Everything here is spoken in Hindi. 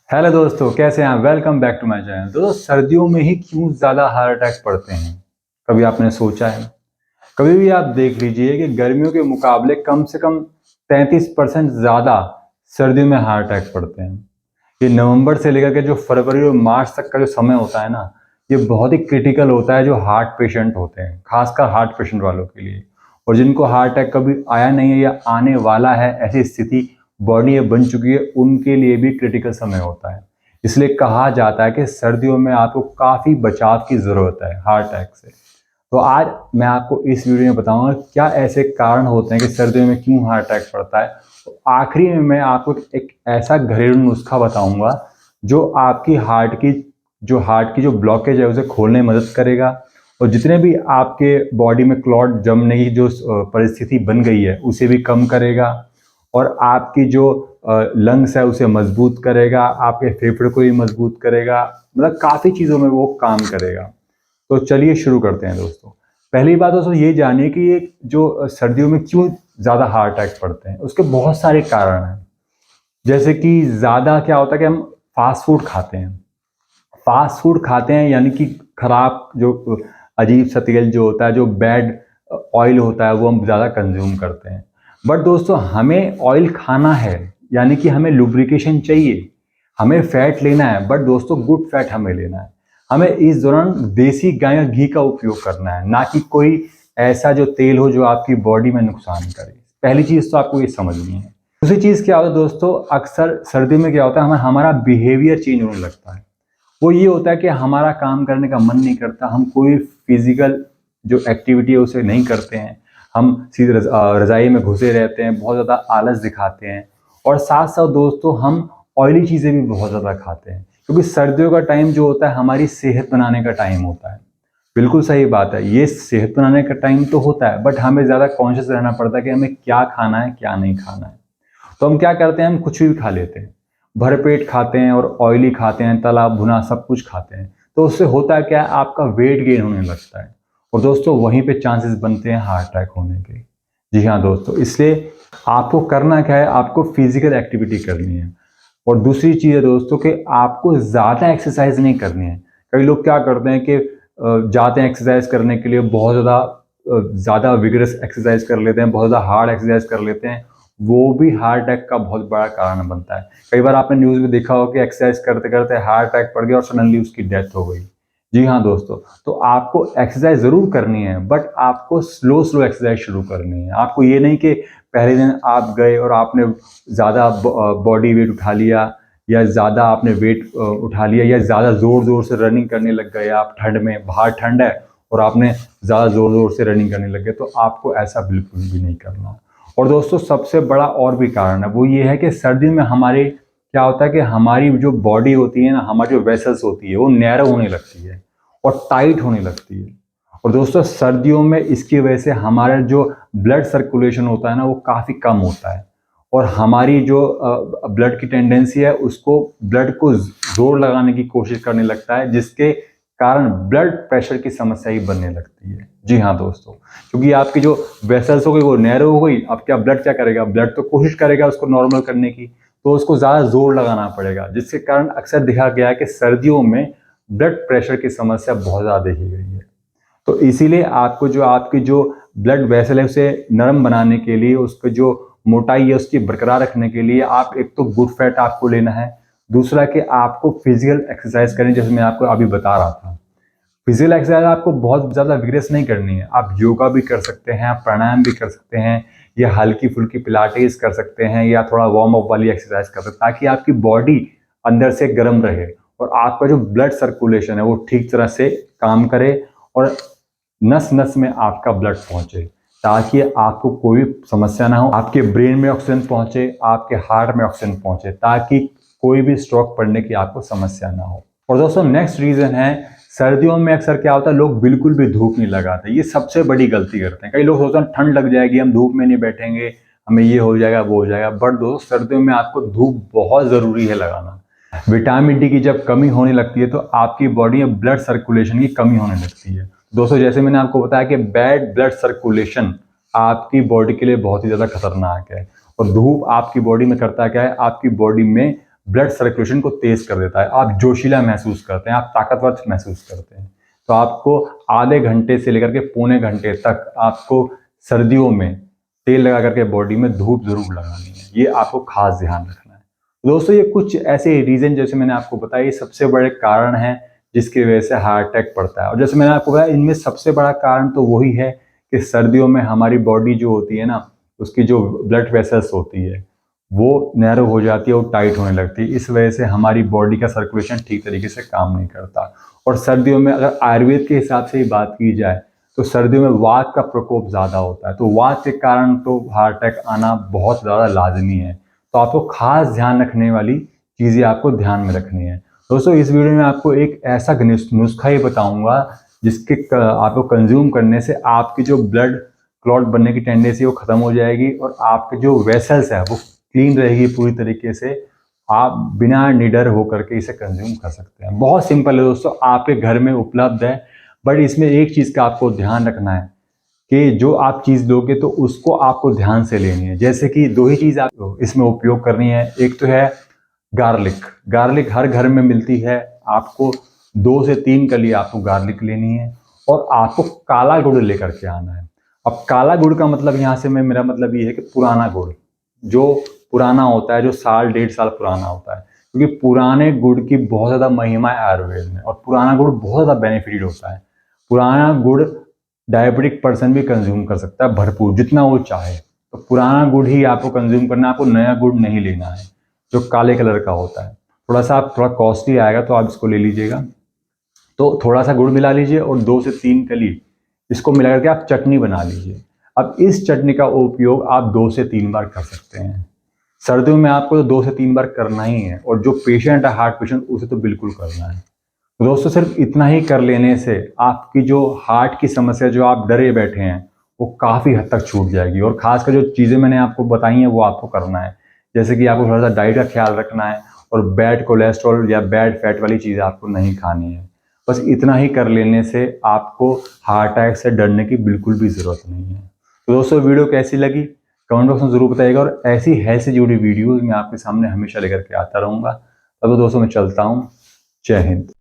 हेलो दोस्तों, कैसे हैं? Welcome back to my channel. दोस्तों, सर्दियों में ही क्यों ज़्यादा हार्ट अटैक पड़ते हैं? कभी आपने सोचा है? कभी भी आप देख लीजिए कि गर्मियों के मुकाबले कम से कम 33% ज़्यादा सर्दियों में हार्ट अटैक पड़ते हैं। ये नवंबर से लेकर के जो फरवरी और मार्च तक का जो समय होता है ना, ये बहुत ही क्रिटिकल होता है जो हार्ट पेशेंट होते हैं, खासकर हार्ट पेशेंट वालों के लिए। और जिनको हार्ट अटैक कभी आया नहीं है या आने वाला है, ऐसी स्थिति बॉडी में बन चुकी है, उनके लिए भी क्रिटिकल समय होता है। इसलिए कहा जाता है कि सर्दियों में आपको काफ़ी बचाव की ज़रूरत है हार्ट अटैक से। तो आज मैं आपको इस वीडियो में बताऊंगा क्या ऐसे कारण होते हैं कि सर्दियों में क्यों हार्ट अटैक पड़ता है। तो आखिरी में मैं आपको एक ऐसा घरेलू नुस्खा बताऊंगा जो आपकी हार्ट की जो ब्लॉकेज है उसे खोलने में मदद करेगा। और जितने भी आपके बॉडी में क्लॉट जमने की जो परिस्थिति बन गई है उसे भी कम करेगा। और आपकी जो लंग्स है उसे मजबूत करेगा, आपके फेफड़े को भी मजबूत करेगा, मतलब काफ़ी चीज़ों में वो काम करेगा। तो चलिए शुरू करते हैं दोस्तों। पहली बात दोस्तों ये जानिए कि ये जो सर्दियों में क्यों ज़्यादा हार्ट अटैक पड़ते हैं, उसके बहुत सारे कारण हैं। जैसे कि ज़्यादा क्या होता है कि हम फास्ट फूड खाते हैं। फास्ट फूड खाते हैं यानी कि खराब जो अजीब सा तेल जो होता है, जो बैड ऑयल होता है, वो हम ज़्यादा कंज्यूम करते हैं। बट दोस्तों, हमें ऑयल खाना है, यानी कि हमें लुब्रिकेशन चाहिए, हमें फैट लेना है, बट दोस्तों गुड फैट हमें लेना है। हमें इस दौरान देसी गाय का घी का उपयोग करना है, ना कि कोई ऐसा जो तेल हो जो आपकी बॉडी में नुकसान करे। पहली चीज़ तो आपको ये समझनी है। दूसरी चीज़ क्या होता है दोस्तों, अक्सर सर्दी में क्या होता है, हमारा बिहेवियर चेंज होने लगता है। वो ये होता है कि हमारा काम करने का मन नहीं करता, हम कोई फिजिकल जो एक्टिविटी है उसे नहीं करते हैं, हम सीधे रज़ाई में घुसे रहते हैं, बहुत ज़्यादा आलस दिखाते हैं। और साथ साथ दोस्तों, हम ऑयली चीज़ें भी बहुत ज़्यादा खाते हैं, क्योंकि सर्दियों का टाइम जो होता है हमारी सेहत बनाने का टाइम होता है। बिल्कुल सही बात है, ये सेहत बनाने का टाइम तो होता है, बट हमें ज़्यादा कॉन्शियस रहना पड़ता है कि हमें क्या खाना है क्या नहीं खाना है। तो हम क्या करते हैं, हम कुछ भी खा लेते हैं, भरपेट खाते हैं और ऑयली खाते हैं, तला भुना सब कुछ खाते हैं। तो उससे होता क्या है, आपका वेट गेन होने लगता है, और दोस्तों वहीं पे चांसेस बनते हैं हार्ट अटैक होने के। जी हाँ दोस्तों, इसलिए आपको करना क्या है, आपको फिजिकल एक्टिविटी करनी है। और दूसरी चीज़ है दोस्तों कि आपको ज़्यादा एक्सरसाइज नहीं करनी है। कई लोग क्या करते हैं कि जाते हैं एक्सरसाइज करने के लिए, बहुत ज़्यादा विगरस एक्सरसाइज कर लेते हैं, बहुत ज़्यादा हार्ड एक्सरसाइज कर लेते हैं, वो भी हार्ट अटैक का बहुत बड़ा कारण बनता है। कई बार आपने न्यूज़ में देखा हो कि एक्सरसाइज करते करते हार्ट अटैक पड़ गया और सडनली उसकी डेथ हो गई। जी हाँ दोस्तों, तो आपको एक्सरसाइज ज़रूर करनी है, बट आपको स्लो स्लो एक्सरसाइज शुरू करनी है। आपको ये नहीं कि पहले दिन आप गए और आपने ज़्यादा बॉडी वेट उठा लिया, या ज़्यादा आपने वेट उठा लिया, या ज़्यादा ज़ोर ज़ोर से रनिंग करने लग गए आप ठंड में, बाहर ठंड है और आपने ज़्यादा ज़ोर ज़ोर से रनिंग करने लग गए। तो आपको ऐसा बिल्कुल भी नहीं करना। और दोस्तों, सबसे बड़ा और भी कारण है, वो ये है कि सर्दी में हमारे क्या होता है कि हमारी जो बॉडी होती है ना, हमारी जो वेसल्स होती है वो नैरो होने लगती है और टाइट होने लगती है। और दोस्तों, सर्दियों में इसकी वजह से हमारा जो ब्लड सर्कुलेशन होता है ना, वो काफ़ी कम होता है। और हमारी जो ब्लड की टेंडेंसी है, उसको ब्लड को जोर लगाने की कोशिश करने लगता है, जिसके कारण ब्लड प्रेशर की समस्या ही बनने लगती है। जी हाँ दोस्तों, क्योंकि आपकी जो वेसल्स हो गई वो नैरो हो गई, अब क्या ब्लड क्या करेगा, ब्लड तो कोशिश करेगा उसको नॉर्मल करने की, तो उसको ज़्यादा जोर लगाना पड़ेगा, जिसके कारण अक्सर देखा गया है कि सर्दियों में ब्लड प्रेशर की समस्या बहुत ज़्यादा देखी गई है। तो इसीलिए आपको जो आपकी जो ब्लड वेसल है उसे नरम बनाने के लिए, उसकी जो मोटाई है उसकी बरकरार रखने के लिए, आप एक तो गुड फैट आपको लेना है, दूसरा कि आपको फिजिकल एक्सरसाइज करनी, जैसे मैं आपको अभी बता रहा था। फिजिकल एक्सरसाइज आपको बहुत ज़्यादा विग्रेस नहीं करनी है, आप योगा भी कर सकते हैं, आप प्राणायाम भी कर सकते हैं, या हल्की फुल्की पिलाटेस कर सकते हैं, या थोड़ा वार्म अप वाली एक्सरसाइज कर सकते हैं, ताकि आपकी बॉडी अंदर से गर्म रहे और आपका जो ब्लड सर्कुलेशन है वो ठीक तरह से काम करे, और नस नस में आपका ब्लड पहुंचे, ताकि आपको कोई समस्या ना हो, आपके ब्रेन में ऑक्सीजन पहुंचे, आपके हार्ट में ऑक्सीजन पहुंचे, ताकि कोई भी स्ट्रोक पड़ने की आपको समस्या ना हो। और दोस्तों, नेक्स्ट रीज़न है, सर्दियों में अक्सर क्या होता है, लोग बिल्कुल भी धूप नहीं लगाते। ये सबसे बड़ी गलती करते हैं। कई लोग सोचते हैं ठंड लग जाएगी, हम धूप में नहीं बैठेंगे, हमें ये हो जाएगा वो हो जाएगा, बट दोस्तों सर्दियों में आपको धूप बहुत ज़रूरी है लगाना। विटामिन डी की जब कमी होने लगती है तो आपकी बॉडी में ब्लड सर्कुलेशन की कमी होने लगती है। दोस्तों, जैसे मैंने आपको बताया कि बैड ब्लड सर्कुलेशन आपकी बॉडी के लिए बहुत ही ज़्यादा खतरनाक है। और धूप आपकी बॉडी में करता क्या है, आपकी बॉडी में ब्लड सर्कुलेशन को तेज कर देता है, आप जोशीला महसूस करते हैं, आप ताकतवर महसूस करते हैं। तो आपको आधे घंटे से लेकर के पौने घंटे तक आपको सर्दियों में तेल लगा करके बॉडी में धूप जरूर लगानी है, ये आपको खास ध्यान रखना है। दोस्तों ये कुछ ऐसे रीजन जैसे मैंने आपको बताया, ये सबसे बड़े कारण हैं जिसकी वजह से हार्ट अटैक पड़ता है। और जैसे मैंने आपको बताया, इनमें सबसे बड़ा कारण तो वही है कि सर्दियों में हमारी बॉडी जो होती है ना, उसकी जो ब्लड वेसल्स होती है वो नैरो हो जाती है और टाइट होने लगती है। इस वजह से हमारी बॉडी का सर्कुलेशन ठीक तरीके से काम नहीं करता। और सर्दियों में अगर आयुर्वेद के हिसाब से ही बात की जाए तो सर्दियों में वात का प्रकोप ज़्यादा होता है, तो वात के कारण तो हार्ट अटैक आना बहुत ज़्यादा लाजमी है। तो आपको खास ध्यान रखने वाली चीज़ें आपको ध्यान में रखनी है। दोस्तों इस वीडियो में आपको एक ऐसा नुस्खा ही बताऊंगा जिसके आपको कंज्यूम करने से आपकी जो ब्लड क्लॉट बनने की टेंडेंसी वो खत्म हो जाएगी और आपके जो वेसल्स है वो क्लीन रहेगी पूरी तरीके से। आप बिना निडर होकर के इसे कंज्यूम कर सकते हैं। बहुत सिंपल है दोस्तों, आपके घर में उपलब्ध है। बट इसमें एक चीज़ का आपको ध्यान रखना है कि जो आप चीज़ लोगे तो उसको आपको ध्यान से लेनी है। जैसे कि दो ही चीज़ आपको इसमें उपयोग करनी है। एक तो है गार्लिक। गार्लिक हर घर में मिलती है, आपको 2 से 3 कली आपको गार्लिक लेनी है और आपको काला गुड़ लेकर के आना है। अब काला गुड़ का मतलब यहाँ से मेरा मतलब ये है कि पुराना गुड़, जो पुराना होता है, जो साल 1.5 साल पुराना होता है। क्योंकि पुराने गुड़ की बहुत ज़्यादा महिमा है आयुर्वेद में, और पुराना गुड़ बहुत ज़्यादा बेनिफिटेड होता है। पुराना गुड़ डायबिटिक पर्सन भी कंज्यूम कर सकता है भरपूर, जितना वो चाहे। तो पुराना गुड़ ही आपको कंज्यूम करना है, आपको नया गुड़ नहीं लेना है जो काले कलर का होता है। थोड़ा कॉस्टली आएगा तो आप इसको ले लीजिएगा। तो थोड़ा सा गुड़ मिला लीजिए और 2 से 3 कली इसको मिला करके आप चटनी बना लीजिए। अब इस चटनी का उपयोग आप 2 से 3 बार कर सकते हैं। सर्दियों में आपको तो 2 से 3 बार करना ही है, और जो पेशेंट है हार्ट पेशेंट उसे तो बिल्कुल करना है। तो दोस्तों सिर्फ इतना ही कर लेने से आपकी जो हार्ट की समस्या जो आप डरे बैठे हैं वो काफ़ी हद तक छूट जाएगी। और खासकर जो चीज़ें मैंने आपको बताई हैं वो आपको करना है। जैसे कि आपको थोड़ा सा डाइट का ख्याल रखना है और बैड कोलेस्ट्रॉल या बैड फैट वाली चीज़ें आपको नहीं खानी है। बस इतना ही कर लेने से आपको हार्ट अटैक से डरने की बिल्कुल भी ज़रूरत नहीं है। तो दोस्तों वीडियो कैसी लगी कमेंट बॉक्स में ज़रूर बताइएगा, और ऐसी हेल्थ से जुड़ी वीडियोज़ मैं आपके सामने हमेशा लेकर के आता रहूँगा। तब दोस्तों मैं चलता हूँ। जय हिंद।